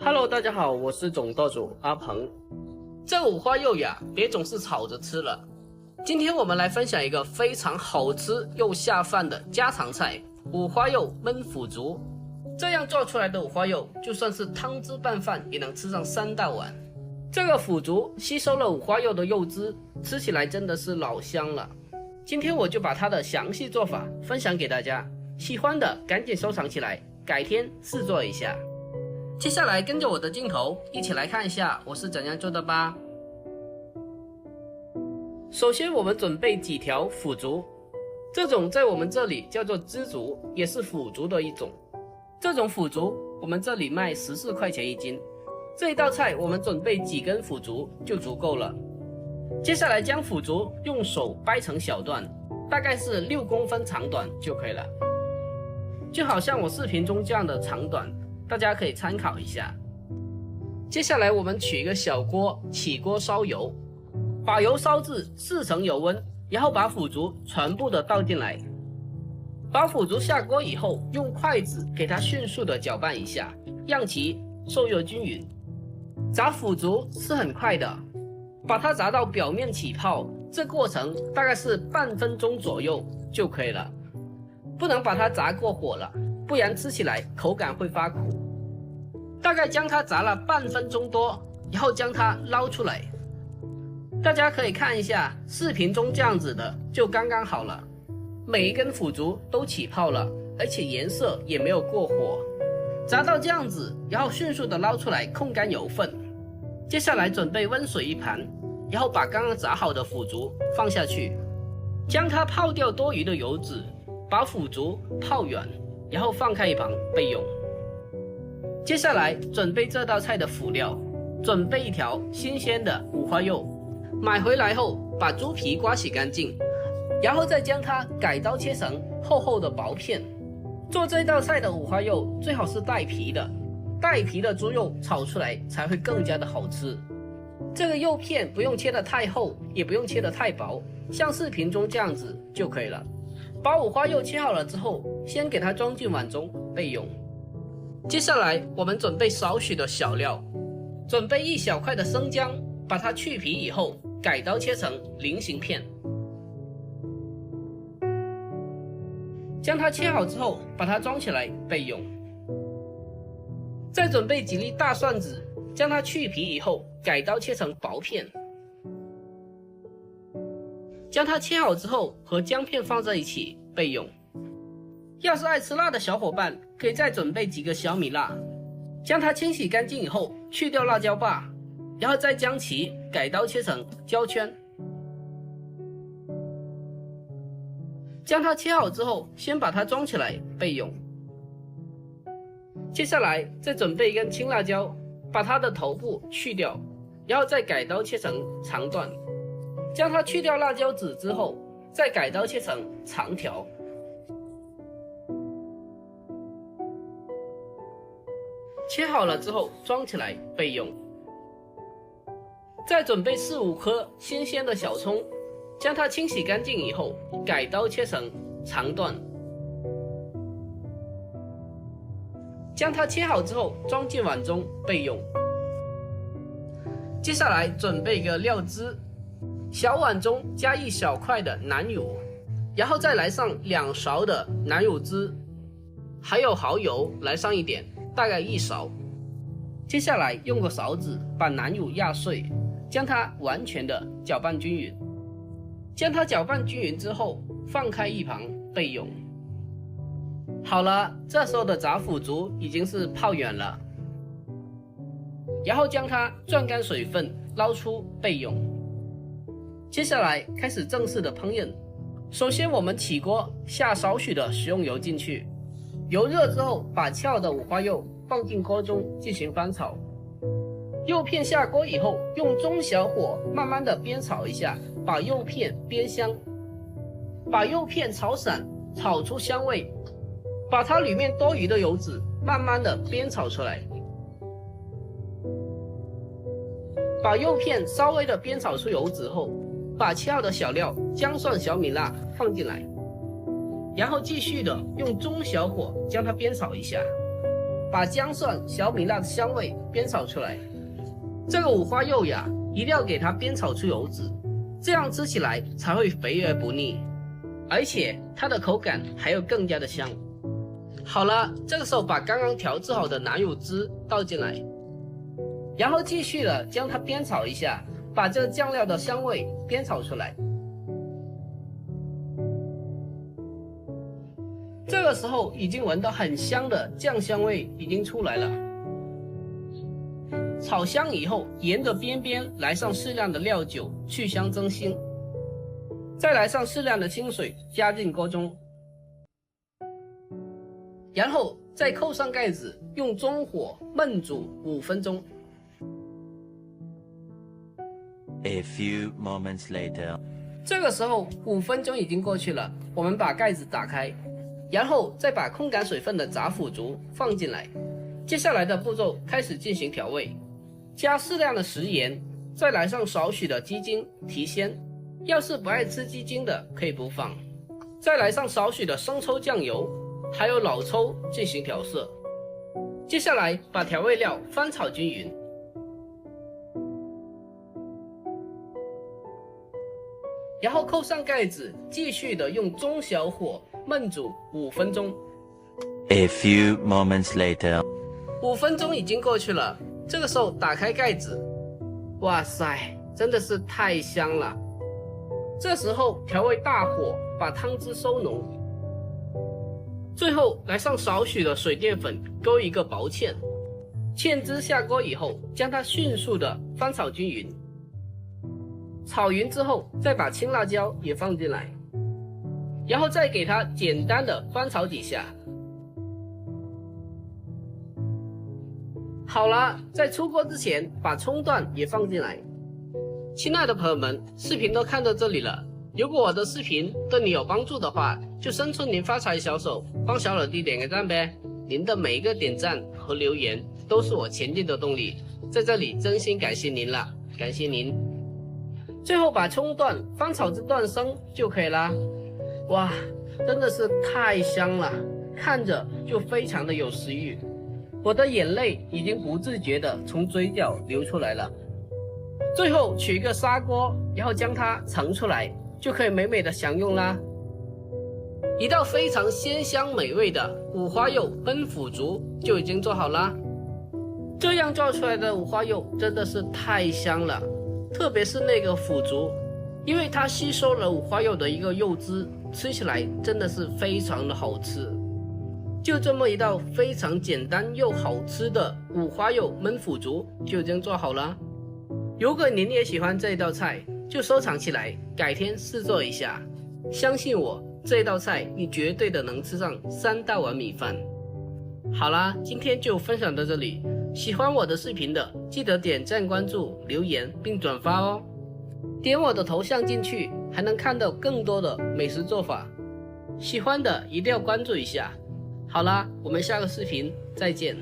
Hello， 大家好，我是总舵主阿鹏。这五花肉呀，别总是炒着吃了。今天我们来分享一个非常好吃又下饭的家常菜——五花肉焖腐竹。这样做出来的五花肉，就算是汤汁拌饭也能吃上3大碗。这个腐竹吸收了五花肉的肉汁，吃起来真的是老香了。今天我就把它的详细做法分享给大家，喜欢的赶紧收藏起来，改天试做一下。接下来跟着我的镜头一起来看一下我是怎样做的吧。首先我们准备几条腐竹，这种在我们这里叫做枝竹，也是腐竹的一种。这种腐竹我们这里卖14块钱一斤。这一道菜我们准备几根腐竹就足够了。接下来将腐竹用手掰成小段，大概是6公分长短就可以了，就好像我视频中这样的长短，大家可以参考一下。接下来我们取一个小锅，起锅烧油，把油烧至4成油温，然后把腐竹全部的倒进来。把腐竹下锅以后，用筷子给它迅速的搅拌一下，让其受热均匀。炸腐竹是很快的，把它炸到表面起泡，这过程大概是半分钟左右就可以了，不能把它炸过火了，不然吃起来口感会发苦。大概将它炸了半分钟多，然后将它捞出来。大家可以看一下视频中这样子的就刚刚好了，每一根腐竹都起泡了，而且颜色也没有过火。炸到这样子，然后迅速的捞出来，控干油分。接下来准备温水一盘，然后把刚刚炸好的腐竹放下去，将它泡掉多余的油脂，把腐竹泡软，然后放开一旁备用。接下来准备这道菜的辅料，准备一条新鲜的五花肉，买回来后把猪皮刮洗干净，然后再将它改刀切成厚厚的薄片。做这道菜的五花肉最好是带皮的，带皮的猪肉炒出来才会更加的好吃。这个肉片不用切得太厚，也不用切得太薄，像视频中这样子就可以了。把五花肉切好了之后，先给它装进碗中备用。接下来我们准备少许的小料，准备1小块的生姜，把它去皮以后改刀切成菱形片。将它切好之后，把它装起来备用。再准备几粒大蒜子，将它去皮以后改刀切成薄片。将它切好之后和姜片放在一起备用。要是爱吃辣的小伙伴，可以再准备几个小米辣，将它清洗干净以后去掉辣椒把，然后再将其改刀切成焦圈。将它切好之后，先把它装起来备用。接下来再准备一根青辣椒，把它的头部去掉，然后再改刀切成长段。将它去掉辣椒籽之后，再改刀切成长条。切好了之后装起来备用。再准备4、5颗新鲜的小葱，将它清洗干净以后改刀切成长段。将它切好之后装进碗中备用。接下来准备一个料汁，小碗中加1小块的南乳，然后再来上2勺的南乳汁，还有蚝油来上一点，大概1勺。接下来用个勺子把南乳压碎，将它完全的搅拌均匀。将它搅拌均匀之后放开一旁备用。好了，这时候的炸腐竹已经是泡软了，然后将它攥干水分捞出备用。接下来开始正式的烹饪。首先我们起锅下少许的食用油进去，油热之后把切好的五花肉放进锅中进行翻炒。肉片下锅以后，用中小火慢慢的煸炒一下，把肉片煸香，把肉片炒散，炒出香味，把它里面多余的油脂慢慢的煸炒出来。把肉片稍微的煸炒出油脂后，把切好的小料姜蒜小米辣放进来，然后继续的用中小火将它煸炒一下。把姜蒜、小米辣的香味煸炒出来。这个五花肉呀，一定要给它煸炒出油脂，这样吃起来才会肥而不腻，而且它的口感还有更加的香。好了，这个时候把刚刚调制好的南乳汁倒进来，然后继续的将它煸炒一下，把这个酱料的香味煸炒出来。这个时候已经闻到很香的酱香味已经出来了。炒香以后，沿着边边来上适量的料酒去香增腥，再来上适量的清水加进锅中，然后再扣上盖子，用中火焖煮5分钟。A few moments later， 这个时候5分钟已经过去了，我们把盖子打开，然后再把控干水分的炸腐竹放进来。接下来的步骤开始进行调味，加适量的食盐，再来上少许的鸡精提鲜，要是不爱吃鸡精的可以不放，再来上少许的生抽酱油，还有老抽进行调色。接下来把调味料翻炒均匀，然后扣上盖子，继续的用中小火焖煮5分钟。A few moments later， 5分钟已经过去了，这个时候打开盖子，哇塞，真的是太香了。这时候调味大火，把汤汁收浓，最后来上少许的水淀粉勾一个薄芡，芡汁下锅以后，将它迅速的翻炒均匀。炒匀之后，再把青辣椒也放进来，然后再给它简单的翻炒几下。好了，在出锅之前把葱段也放进来。亲爱的朋友们，视频都看到这里了，如果我的视频对你有帮助的话，就伸出您发财小手，帮小老弟点个赞呗。您的每一个点赞和留言都是我前进的动力，在这里真心感谢您了，感谢您。最后把葱段翻炒至断生就可以啦。哇，真的是太香了，看着就非常的有食欲，我的眼泪已经不自觉的从嘴角流出来了。最后取一个砂锅，然后将它盛出来，就可以美美的享用啦。一道非常鲜香美味的五花肉焖腐竹就已经做好啦。这样做出来的五花肉真的是太香了，特别是那个腐竹，因为它吸收了五花肉的一个肉汁，吃起来真的是非常的好吃。就这么一道非常简单又好吃的五花肉焖腐竹就已经做好了。如果您也喜欢这一道菜，就收藏起来，改天试做一下。相信我，这道菜你绝对的能吃上3大碗米饭。好啦，今天就分享到这里。喜欢我的视频的，记得点赞、关注、留言并转发哦。点我的头像进去，还能看到更多的美食做法。喜欢的一定要关注一下。好啦，我们下个视频再见。